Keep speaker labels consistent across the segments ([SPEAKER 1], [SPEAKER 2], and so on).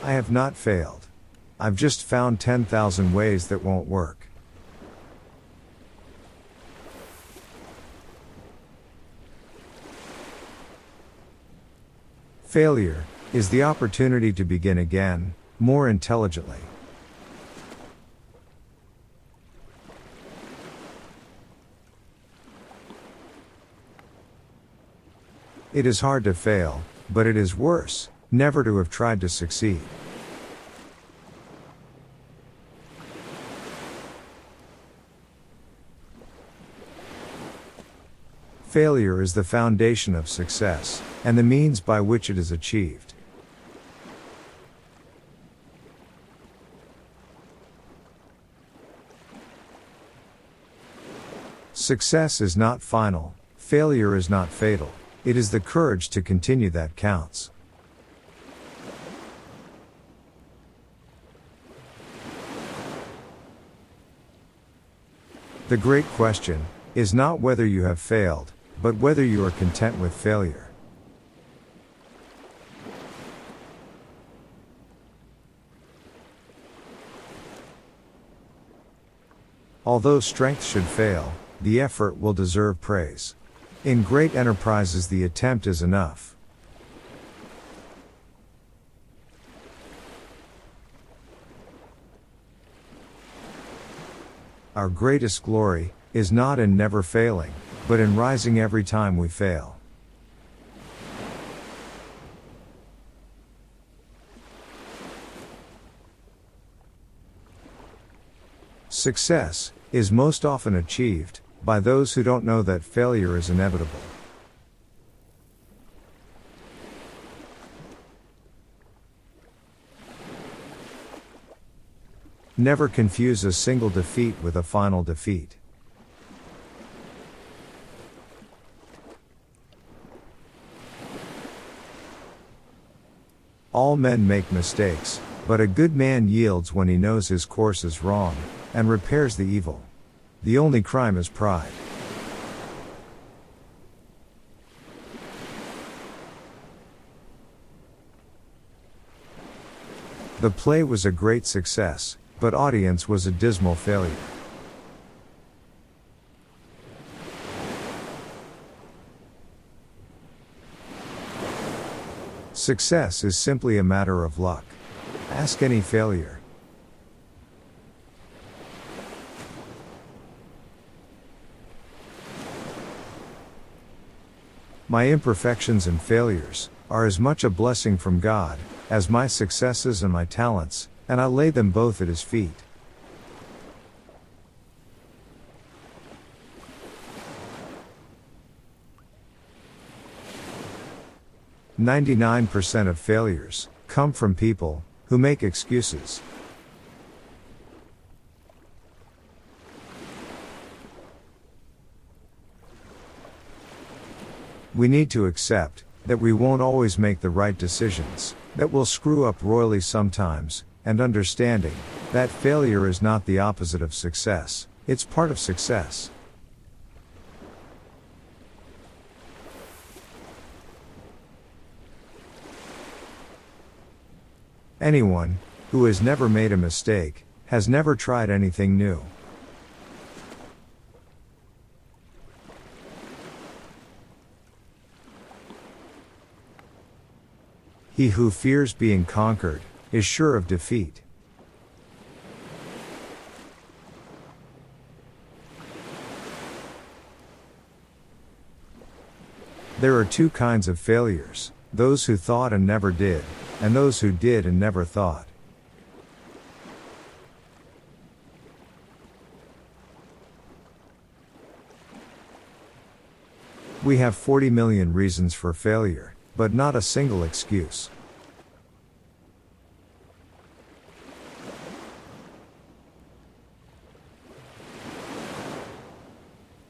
[SPEAKER 1] I have not failed. I've just found 10,000 ways that won't work. Failure is the opportunity to begin again, more intelligently. It is hard to fail, but it is worse never to have tried to succeed. Failure is the foundation of success, and the means by which it is achieved. Success is not final, failure is not fatal. It is the courage to continue that counts. The great question is not whether you have failed, but whether you are content with failure. Although strength should fail, the effort will deserve praise. In great enterprises, the attempt is enough. Our greatest glory is not in never failing, but in rising every time we fail. Success is most often achieved by those who don't know that failure is inevitable. Never confuse a single defeat with a final defeat. All men make mistakes, but a good man yields when he knows his course is wrong, and repairs the evil. The only crime is pride. The play was a great success, but audience was a dismal failure. Success is simply a matter of luck. Ask any failure. My imperfections and failures are as much a blessing from God as my successes and my talents, and I lay them both at His feet. "99% of failures come from people who make excuses." We need to accept that we won't always make the right decisions, that we'll screw up royally sometimes, and understanding that failure is not the opposite of success, it's part of success. Anyone who has never made a mistake has never tried anything new. He who fears being conquered is sure of defeat. There are two kinds of failures: those who thought and never did, and those who did and never thought. We have 40 million reasons for failure, but not a single excuse.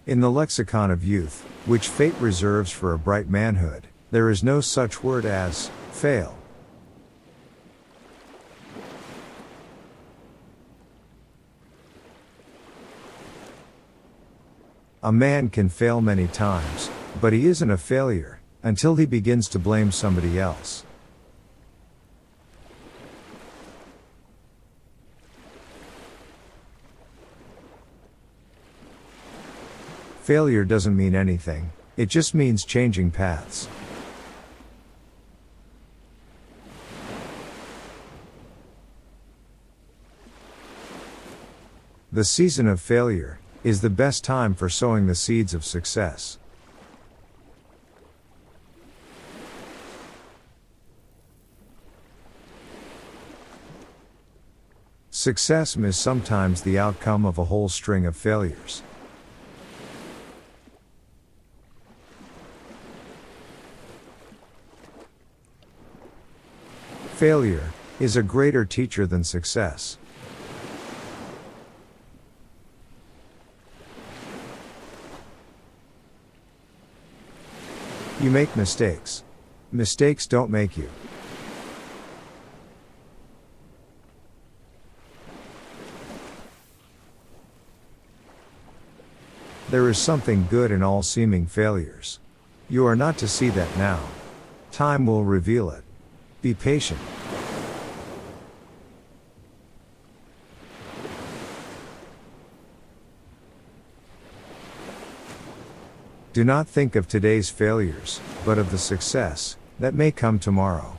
[SPEAKER 1] In the lexicon of youth, which fate reserves for a bright manhood, there is no such word as fail. A man can fail many times, but he isn't a failure until he begins to blame somebody else. Failure doesn't mean anything, it just means changing paths. The season of failure is the best time for sowing the seeds of success. Success is sometimes the outcome of a whole string of failures. Failure is a greater teacher than success. You make mistakes. Mistakes don't make you. There is something good in all seeming failures. You are not to see that now. Time will reveal it. Be patient. Do not think of today's failures, but of the success that may come tomorrow.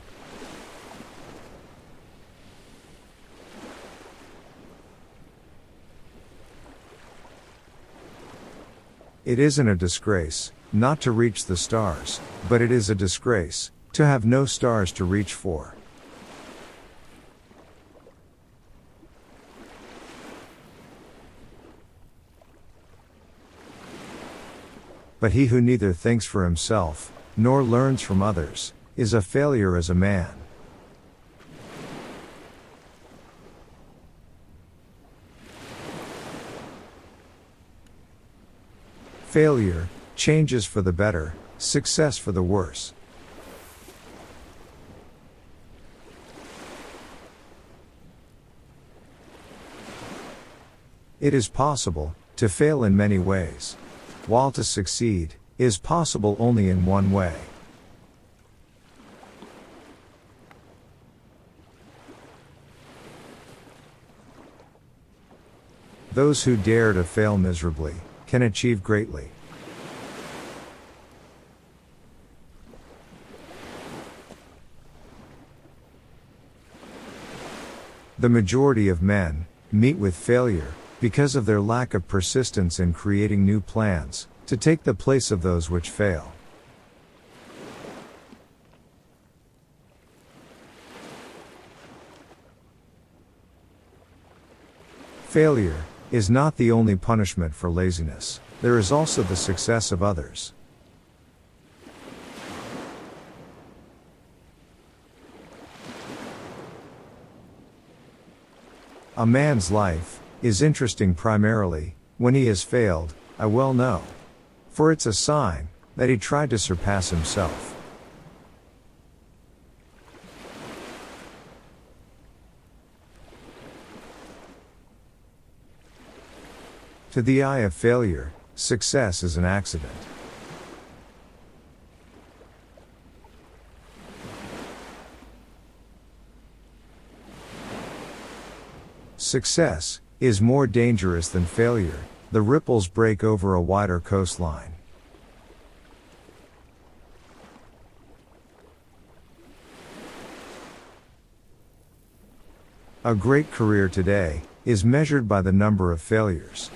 [SPEAKER 1] It isn't a disgrace not to reach the stars, but it is a disgrace to have no stars to reach for. But he who neither thinks for himself, nor learns from others, is a failure as a man. Failure changes for the better, success for the worse. It is possible to fail in many ways, while to succeed is possible only in one way. Those who dare to fail miserably can achieve greatly. The majority of men meet with failure because of their lack of persistence in creating new plans to take the place of those which fail. Failure is not the only punishment for laziness. There is also the success of others. A man's life is interesting primarily when he has failed, I well know. For it's a sign that he tried to surpass himself. To the eye of failure, success is an accident. Success is more dangerous than failure. The ripples break over a wider coastline. A great career today is measured by the number of failures.